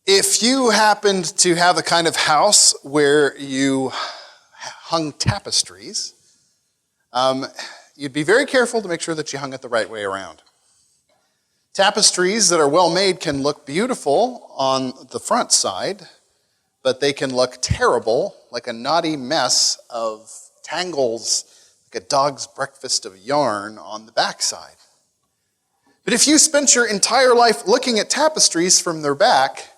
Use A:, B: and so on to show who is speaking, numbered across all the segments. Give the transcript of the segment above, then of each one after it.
A: If you happened to have the kind of house where you hung tapestries, you'd be very careful to make sure that you hung it the right way around. Tapestries that are well made can look beautiful on the front side, but they can look terrible, like a knotty mess of tangles, like a dog's breakfast of yarn on the backside. But if you spent your entire life looking at tapestries from their back,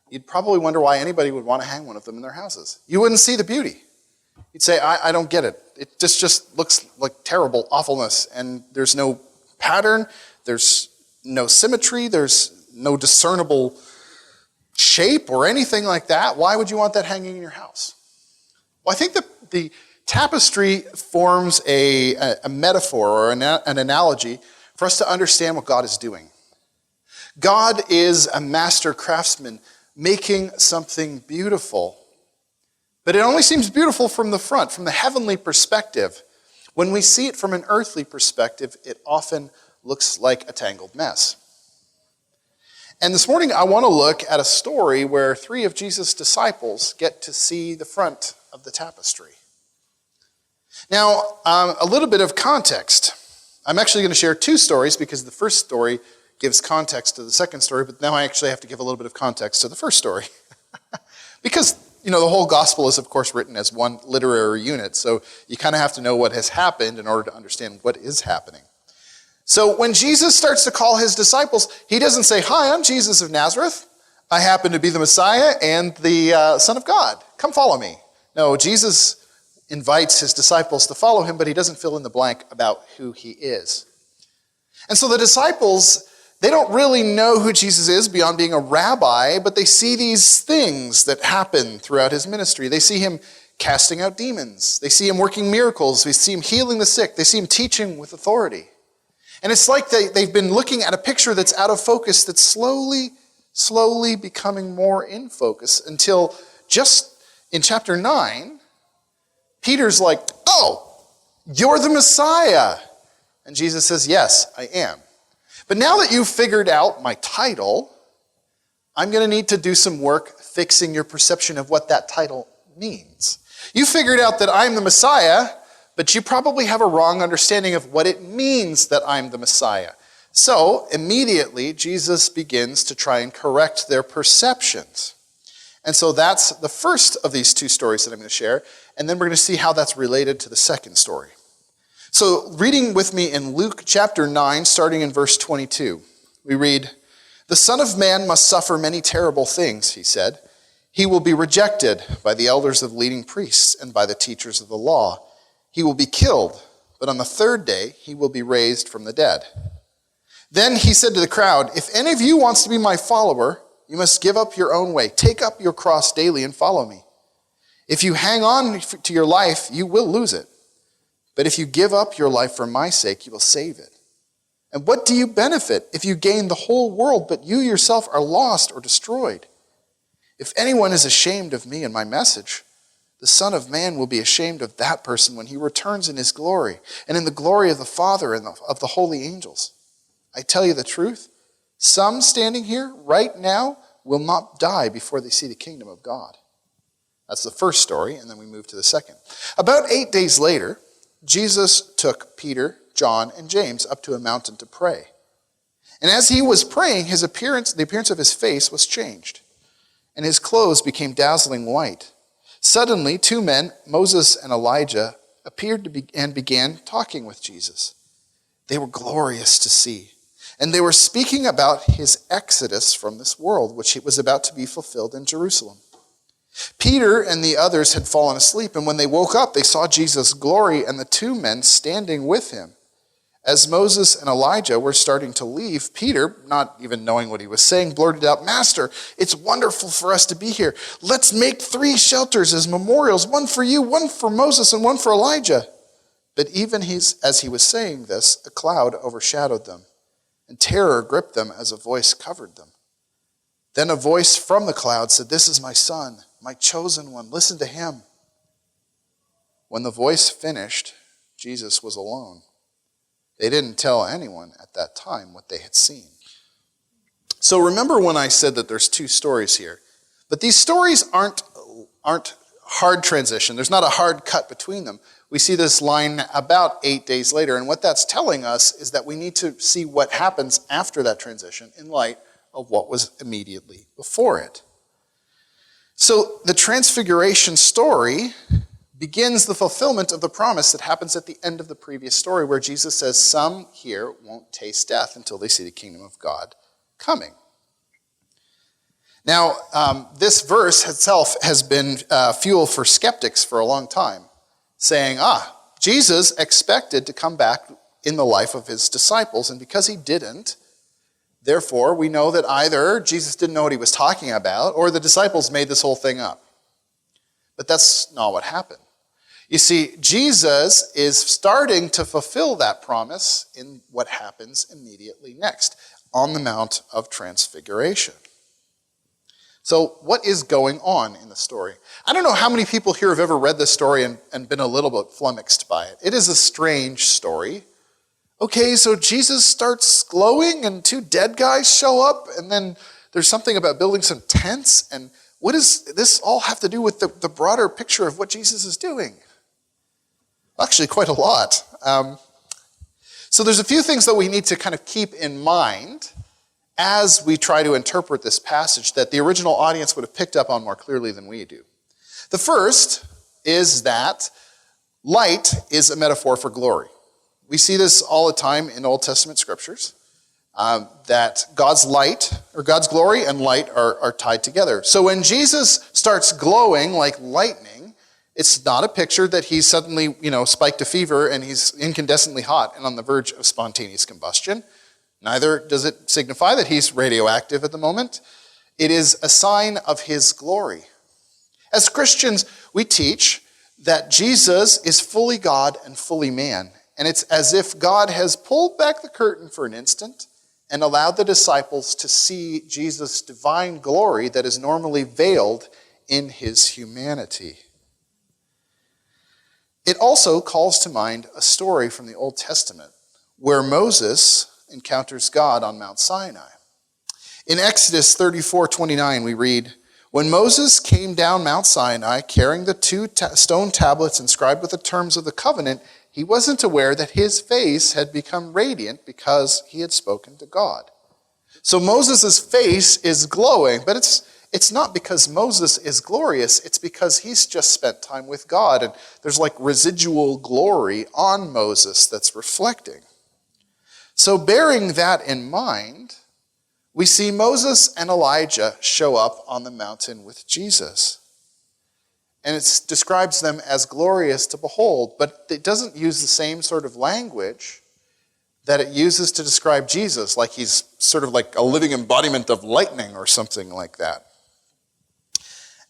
A: you'd probably wonder why anybody would want to hang one of them in their houses. You wouldn't see the beauty. You'd say, I don't get it. It just looks like terrible awfulness, and there's no pattern, there's no symmetry, there's no discernible shape or anything like that. Why would you want that hanging in your house? Well, I think that the tapestry forms a metaphor or an analogy for us to understand what God is doing. God is a master craftsman making something beautiful. But it only seems beautiful from the front, from the heavenly perspective. When we see it from an earthly perspective, it often looks like a tangled mess. And this morning I want to look at a story where 3 of Jesus' disciples get to see the front of the tapestry. Now, a little bit of context. I'm actually going to share 2 stories because the first story gives context to the second story, but now I actually have to give a little bit of context to the first story. Because, the whole gospel is, of course, written as one literary unit, so you kind of have to know what has happened in order to understand what is happening. So when Jesus starts to call his disciples, he doesn't say, "Hi, I'm Jesus of Nazareth. I happen to be the Messiah and the Son of God. Come follow me." No, Jesus invites his disciples to follow him, but he doesn't fill in the blank about who he is. And so the disciples, they don't really know who Jesus is beyond being a rabbi, but they see these things that happen throughout his ministry. They see him casting out demons. They see him working miracles. They see him healing the sick. They see him teaching with authority. And it's like they've been looking at a picture that's out of focus, that's slowly becoming more in focus until just in chapter 9, Peter's like, "Oh, you're the Messiah." And Jesus says, "Yes, I am. But now that you've figured out my title, I'm going to need to do some work fixing your perception of what that title means. You figured out that I'm the Messiah, but you probably have a wrong understanding of what it means that I'm the Messiah." So immediately, Jesus begins to try and correct their perceptions. And so that's the first of these 2 stories that I'm going to share, and then we're going to see how that's related to the second story. So reading with me in Luke chapter 9, starting in verse 22, we read, "The Son of Man must suffer many terrible things," he said. "He will be rejected by the elders of leading priests and by the teachers of the law. He will be killed, but on the 3rd day he will be raised from the dead." Then he said to the crowd, "If any of you wants to be my follower, you must give up your own way. Take up your cross daily and follow me. If you hang on to your life, you will lose it. But if you give up your life for my sake, you will save it. And what do you benefit if you gain the whole world, but you yourself are lost or destroyed? If anyone is ashamed of me and my message, the Son of Man will be ashamed of that person when he returns in his glory and in the glory of the Father and of the holy angels. I tell you the truth, some standing here right now will not die before they see the kingdom of God." That's the first story, and then we move to the second. About 8 days later, Jesus took Peter, John, and James up to a mountain to pray. And as he was praying, the appearance of his face was changed, and his clothes became dazzling white. Suddenly, 2 men, Moses and Elijah, appeared and began talking with Jesus. They were glorious to see, and they were speaking about his exodus from this world, which was about to be fulfilled in Jerusalem. Peter and the others had fallen asleep, and when they woke up, they saw Jesus' glory and the 2 men standing with him. As Moses and Elijah were starting to leave, Peter, not even knowing what he was saying, blurted out, "Master, it's wonderful for us to be here. Let's make 3 shelters as memorials, one for you, one for Moses, and one for Elijah." But even as he was saying this, a cloud overshadowed them, and terror gripped them as a voice covered them. Then a voice from the cloud said, "This is my son, my chosen one. Listen to him." When the voice finished, Jesus was alone. They didn't tell anyone at that time what they had seen. So remember when I said that there's two stories here. But these stories aren't hard transition. There's not a hard cut between them. We see this line about 8 days later, and what that's telling us is that we need to see what happens after that transition in light of what was immediately before it. So the Transfiguration story begins the fulfillment of the promise that happens at the end of the previous story, where Jesus says, some here won't taste death until they see the kingdom of God coming. Now, this verse itself has been fuel for skeptics for a long time, saying, Jesus expected to come back in the life of his disciples, and because he didn't, therefore, we know that either Jesus didn't know what he was talking about, or the disciples made this whole thing up. But that's not what happened. You see, Jesus is starting to fulfill that promise in what happens immediately next, on the Mount of Transfiguration. So what is going on in the story? I don't know how many people here have ever read this story and been a little bit flummoxed by it. It is a strange story. Okay, so Jesus starts glowing and two dead guys show up, and then there's something about building some tents, and what does this all have to do with the broader picture of what Jesus is doing? Actually, quite a lot. So there's a few things that we need to kind of keep in mind as we try to interpret this passage that the original audience would have picked up on more clearly than we do. The first is that light is a metaphor for glory. We see this all the time in Old Testament scriptures, that God's light, or God's glory and light are tied together. So when Jesus starts glowing like lightning, it's not a picture that he's suddenly, spiked a fever and he's incandescently hot and on the verge of spontaneous combustion. Neither does it signify that he's radioactive at the moment. It is a sign of his glory. As Christians, we teach that Jesus is fully God and fully man. And it's as if God has pulled back the curtain for an instant and allowed the disciples to see Jesus' divine glory that is normally veiled in his humanity. It also calls to mind a story from the Old Testament where Moses encounters God on Mount Sinai. In Exodus 34:29, we read, when Moses came down Mount Sinai carrying the two stone tablets inscribed with the terms of the covenant, he wasn't aware that his face had become radiant because he had spoken to God. So Moses' face is glowing, but it's not because Moses is glorious, it's because he's just spent time with God, and there's like residual glory on Moses that's reflecting. So bearing that in mind, we see Moses and Elijah show up on the mountain with Jesus. And it describes them as glorious to behold, but it doesn't use the same sort of language that it uses to describe Jesus, like he's sort of like a living embodiment of lightning or something like that.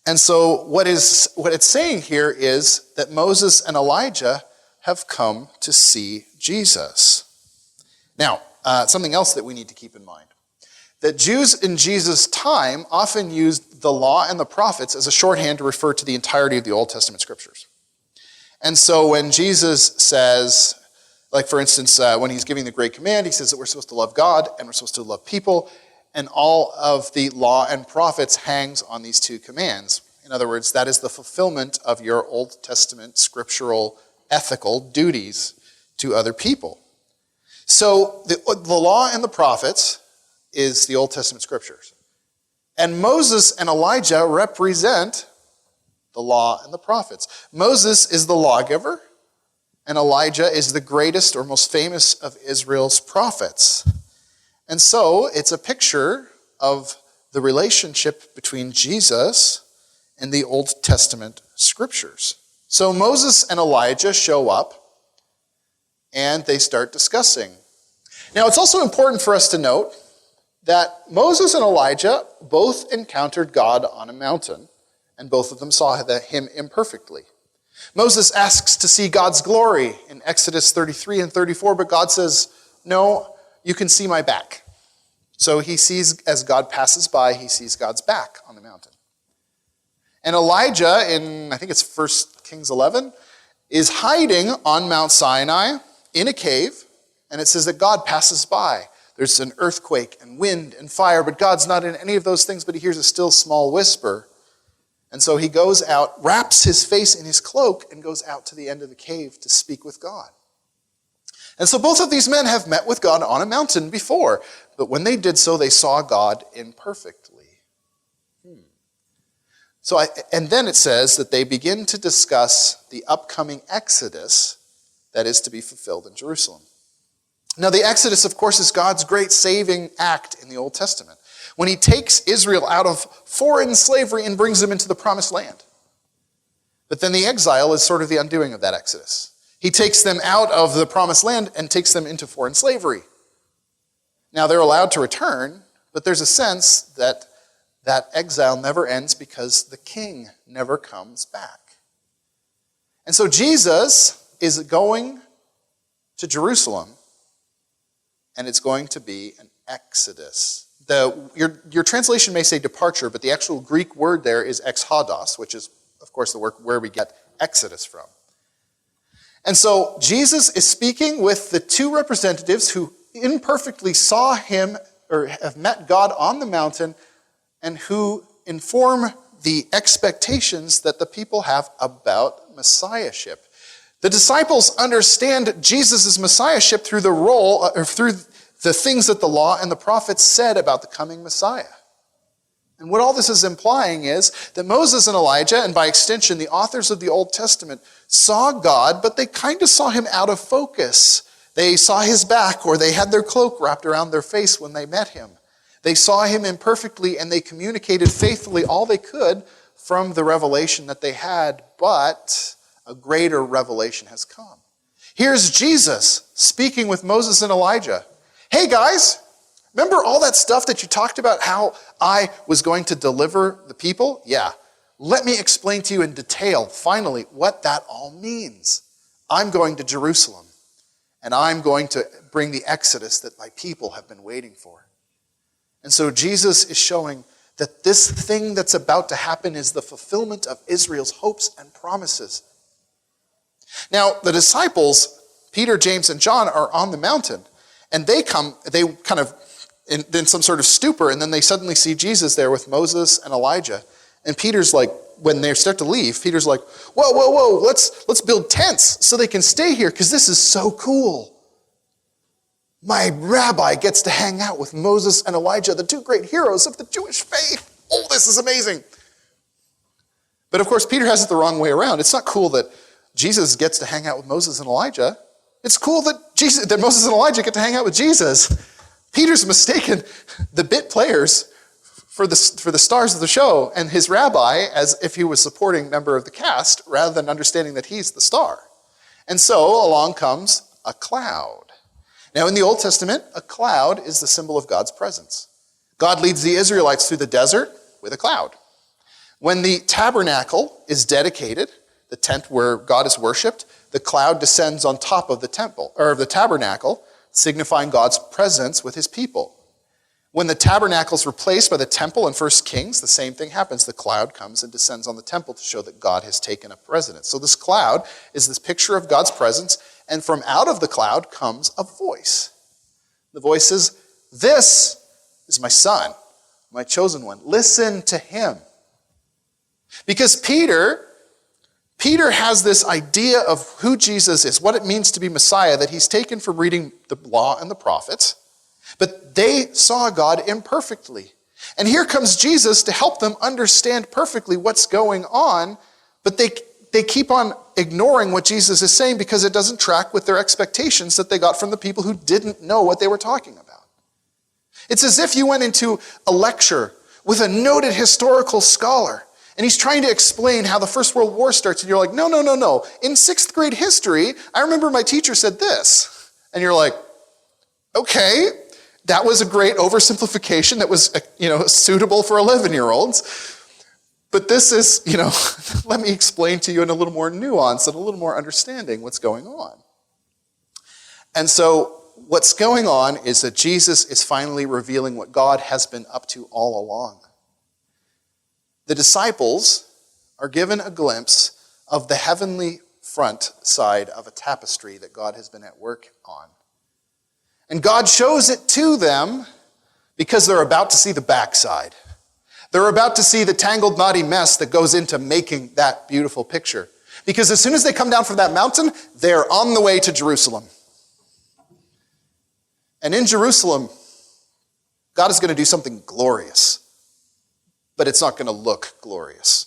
A: And so what it's saying here is that Moses and Elijah have come to see Jesus. Now, something else that we need to keep in mind, that Jews in Jesus' time often used the law and the prophets as a shorthand to refer to the entirety of the Old Testament scriptures. And so when Jesus says, like for instance, when he's giving the Great Command, he says that we're supposed to love God and we're supposed to love people, and all of the law and prophets hangs on these two commands. In other words, that is the fulfillment of your Old Testament scriptural ethical duties to other people. So the law and the prophets is the Old Testament scriptures. And Moses and Elijah represent the law and the prophets. Moses is the lawgiver, and Elijah is the greatest or most famous of Israel's prophets. And so it's a picture of the relationship between Jesus and the Old Testament scriptures. So Moses and Elijah show up, and they start discussing. Now, it's also important for us to note that Moses and Elijah both encountered God on a mountain, and both of them saw him imperfectly. Moses asks to see God's glory in Exodus 33 and 34, but God says, no, you can see my back. So he sees, as God passes by, he sees God's back on the mountain. And Elijah, in I think it's 1 Kings 11, is hiding on Mount Sinai in a cave, and it says that God passes by. There's an earthquake and wind and fire, but God's not in any of those things, but he hears a still small whisper. And so he goes out, wraps his face in his cloak, and goes out to the end of the cave to speak with God. And so both of these men have met with God on a mountain before, but when they did so, they saw God imperfectly. And then it says that they begin to discuss the upcoming Exodus that is to be fulfilled in Jerusalem. Now, the Exodus, of course, is God's great saving act in the Old Testament, when he takes Israel out of foreign slavery and brings them into the promised land. But then the exile is sort of the undoing of that Exodus. He takes them out of the promised land and takes them into foreign slavery. Now, they're allowed to return, but there's a sense that that exile never ends because the king never comes back. And so Jesus is going to Jerusalem, and it's going to be an exodus. Your translation may say departure, but the actual Greek word there is exodos, which is, of course, the word where we get Exodus from. And so Jesus is speaking with the two representatives who imperfectly saw him or have met God on the mountain and who inform the expectations that the people have about messiahship. The disciples understand Jesus' messiahship through the role, or through the things that the law and the prophets said about the coming Messiah. And what all this is implying is that Moses and Elijah, and by extension the authors of the Old Testament, saw God, but they kind of saw him out of focus. They saw his back, or they had their cloak wrapped around their face when they met him. They saw him imperfectly, and they communicated faithfully all they could from the revelation that they had, but a greater revelation has come. Here's Jesus speaking with Moses and Elijah. Hey guys, remember all that stuff that you talked about, how I was going to deliver the people? Yeah. Let me explain to you in detail, finally, what that all means. I'm going to Jerusalem, and I'm going to bring the Exodus that my people have been waiting for. And so Jesus is showing that this thing that's about to happen is the fulfillment of Israel's hopes and promises. Now, the disciples, Peter, James, and John, are on the mountain, and they kind of in some sort of stupor, and then they suddenly see Jesus there with Moses and Elijah. And Peter's like, when they start to leave, Peter's like, whoa, let's build tents so they can stay here, because this is so cool. My rabbi gets to hang out with Moses and Elijah, the two great heroes of the Jewish faith. Oh, this is amazing. But of course, Peter has it the wrong way around. It's not cool that Jesus gets to hang out with Moses and Elijah. It's cool that Moses and Elijah get to hang out with Jesus. Peter's mistaken the bit players for the stars of the show and his rabbi as if he was a supporting member of the cast rather than understanding that he's the star. And so along comes a cloud. Now in the Old Testament, a cloud is the symbol of God's presence. God leads the Israelites through the desert with a cloud. When the tabernacle is dedicated, the tent where God is worshipped, the cloud descends on top of the temple, or the tabernacle, signifying God's presence with his people. When the tabernacle is replaced by the temple in 1 Kings, the same thing happens. The cloud comes and descends on the temple to show that God has taken up residence. So this cloud is this picture of God's presence, and from out of the cloud comes a voice. The voice says, "This is my son, my chosen one. Listen to him." Because Peter has this idea of who Jesus is, what it means to be Messiah, that he's taken from reading the law and the prophets. But they saw God imperfectly. And here comes Jesus to help them understand perfectly what's going on, but they keep on ignoring what Jesus is saying because it doesn't track with their expectations that they got from the people who didn't know what they were talking about. It's as if you went into a lecture with a noted historical scholar, and he's trying to explain how the First World War starts, and you're like, no. In 6th grade history, I remember my teacher said this. And you're like, okay, that was a great oversimplification that was, suitable for 11-year-olds. But this is, let me explain to you in a little more nuance and a little more understanding what's going on. And so what's going on is that Jesus is finally revealing what God has been up to all along. The disciples are given a glimpse of the heavenly front side of a tapestry that God has been at work on. And God shows it to them because they're about to see the backside. They're about to see the tangled, knotty mess that goes into making that beautiful picture. Because as soon as they come down from that mountain, they're on the way to Jerusalem. And in Jerusalem, God is going to do something glorious. But it's not going to look glorious.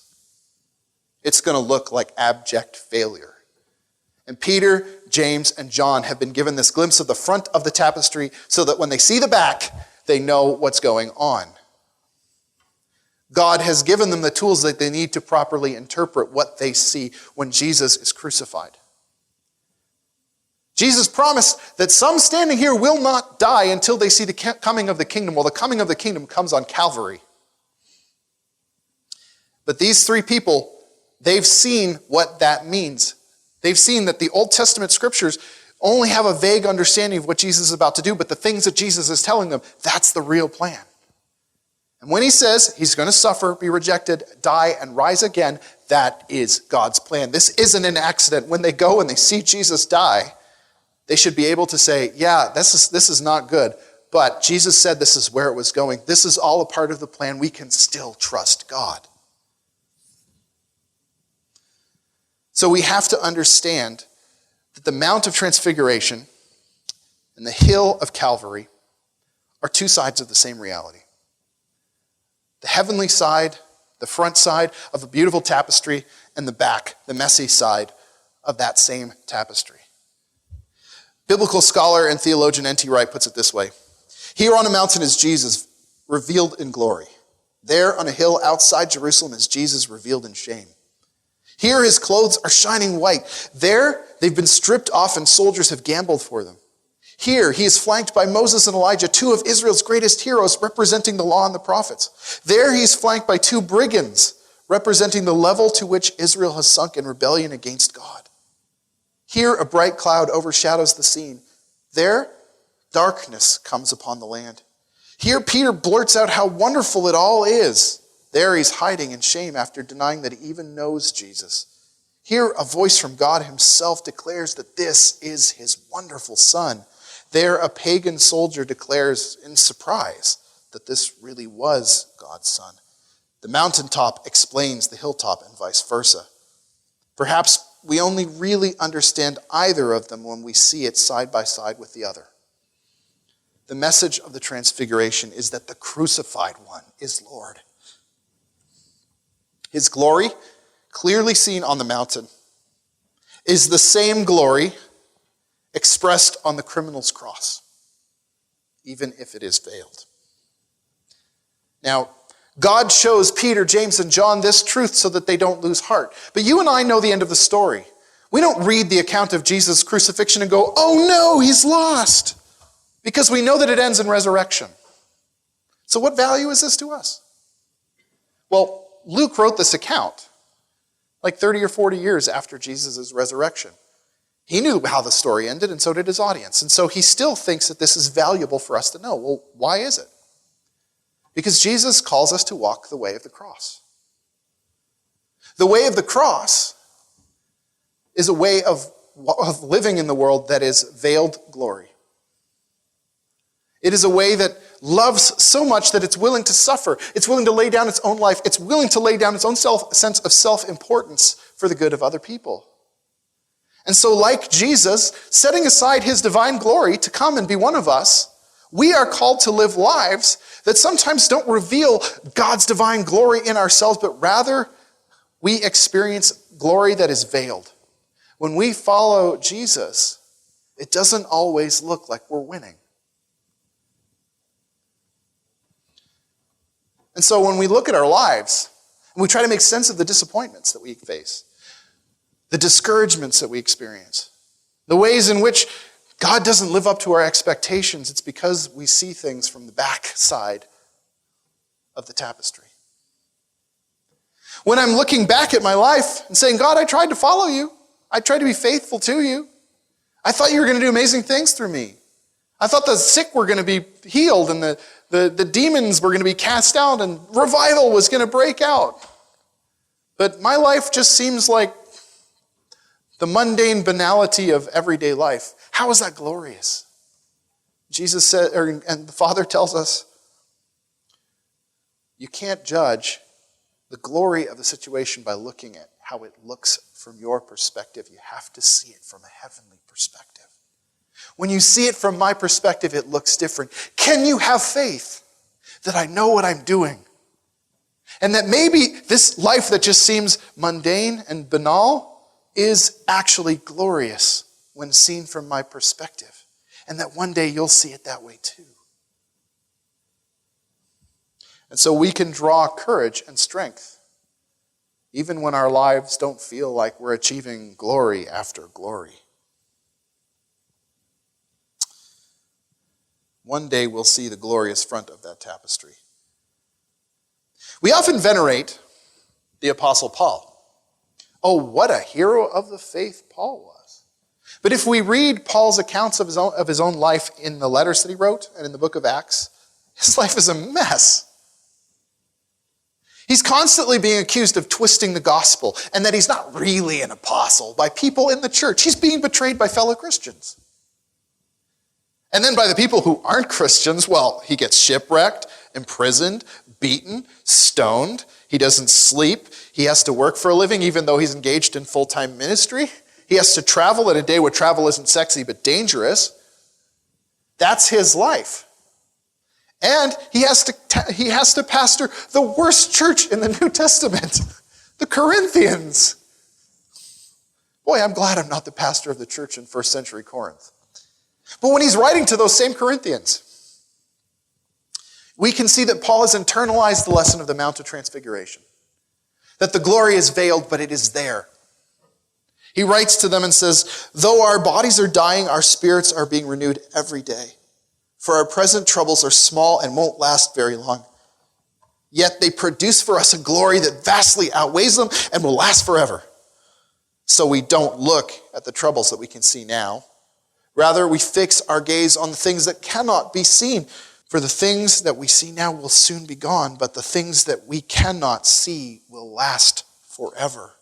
A: It's going to look like abject failure. And Peter, James, and John have been given this glimpse of the front of the tapestry so that when they see the back, they know what's going on. God has given them the tools that they need to properly interpret what they see when Jesus is crucified. Jesus promised that some standing here will not die until they see the coming of the kingdom. Well, the coming of the kingdom comes on Calvary. But these three people, they've seen what that means. They've seen that the Old Testament scriptures only have a vague understanding of what Jesus is about to do, but the things that Jesus is telling them, that's the real plan. And when he says he's going to suffer, be rejected, die, and rise again, that is God's plan. This isn't an accident. When they go and they see Jesus die, they should be able to say, yeah, this is not good, but Jesus said this is where it was going. This is all a part of the plan. We can still trust God. So we have to understand that the Mount of Transfiguration and the hill of Calvary are two sides of the same reality. The heavenly side, the front side of a beautiful tapestry, and the back, the messy side of that same tapestry. Biblical scholar and theologian N.T. Wright puts it this way. Here on a mountain is Jesus revealed in glory. There on a hill outside Jerusalem is Jesus revealed in shame. Here his clothes are shining white. There they've been stripped off and soldiers have gambled for them. Here he is flanked by Moses and Elijah, two of Israel's greatest heroes representing the law and the prophets. There he is flanked by two brigands representing the level to which Israel has sunk in rebellion against God. Here a bright cloud overshadows the scene. There darkness comes upon the land. Here Peter blurts out how wonderful it all is. There he's hiding in shame after denying that he even knows Jesus. Here a voice from God himself declares that this is his wonderful son. There a pagan soldier declares in surprise that this really was God's son. The mountaintop explains the hilltop and vice versa. Perhaps we only really understand either of them when we see it side by side with the other. The message of the Transfiguration is that the crucified one is Lord. His glory, clearly seen on the mountain, is the same glory expressed on the criminal's cross, even if it is veiled. Now, God shows Peter, James, and John this truth so that they don't lose heart. But you and I know the end of the story. We don't read the account of Jesus' crucifixion and go, oh no, he's lost, because we know that it ends in resurrection. So what value is this to us? Well, Luke wrote this account like 30 or 40 years after Jesus' resurrection. He knew how the story ended, and so did his audience. And so he still thinks that this is valuable for us to know. Well, why is it? Because Jesus calls us to walk the way of the cross. The way of the cross is a way of living in the world that is veiled glory. It is a way that loves so much that it's willing to suffer. It's willing to lay down its own life. It's willing to lay down its own sense of self-importance for the good of other people. And so like Jesus, setting aside his divine glory to come and be one of us, we are called to live lives that sometimes don't reveal God's divine glory in ourselves, but rather we experience glory that is veiled. When we follow Jesus, it doesn't always look like we're winning. And so when we look at our lives, and we try to make sense of the disappointments that we face, the discouragements that we experience, the ways in which God doesn't live up to our expectations, it's because we see things from the back side of the tapestry. When I'm looking back at my life and saying, God, I tried to follow you. I tried to be faithful to you. I thought you were going to do amazing things through me. I thought the sick were going to be healed and the demons were going to be cast out and revival was going to break out. But my life just seems like the mundane banality of everyday life. How is that glorious? Jesus said, and the Father tells us, you can't judge the glory of the situation by looking at how it looks from your perspective. You have to see it from a heavenly perspective. When you see it from my perspective, it looks different. Can you have faith that I know what I'm doing? And that maybe this life that just seems mundane and banal is actually glorious when seen from my perspective. And that one day you'll see it that way too. And so we can draw courage and strength, even when our lives don't feel like we're achieving glory after glory. One day we'll see the glorious front of that tapestry. We often venerate the Apostle Paul. Oh, what a hero of the faith Paul was. But if we read Paul's accounts of his own life in the letters that he wrote and in the book of Acts, his life is a mess. He's constantly being accused of twisting the gospel and that he's not really an apostle by people in the church. He's being betrayed by fellow Christians. And then by the people who aren't Christians, well, he gets shipwrecked, imprisoned, beaten, stoned. He doesn't sleep. He has to work for a living even though he's engaged in full-time ministry. He has to travel in a day where travel isn't sexy but dangerous. That's his life. And he has to pastor the worst church in the New Testament, the Corinthians. Boy, I'm glad I'm not the pastor of the church in first century Corinth. But when he's writing to those same Corinthians, we can see that Paul has internalized the lesson of the Mount of Transfiguration. That the glory is veiled, but it is there. He writes to them and says, though our bodies are dying, our spirits are being renewed every day. For our present troubles are small and won't last very long. Yet they produce for us a glory that vastly outweighs them and will last forever. So we don't look at the troubles that we can see now. Rather, we fix our gaze on the things that cannot be seen. For the things that we see now will soon be gone, but the things that we cannot see will last forever.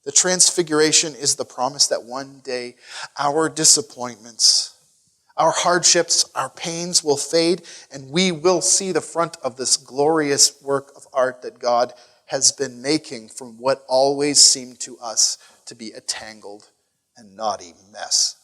A: The transfiguration is the promise that one day our disappointments, our hardships, our pains will fade, and we will see the front of this glorious work of art that God has been making from what always seemed to us to be a tangled and knotty mess.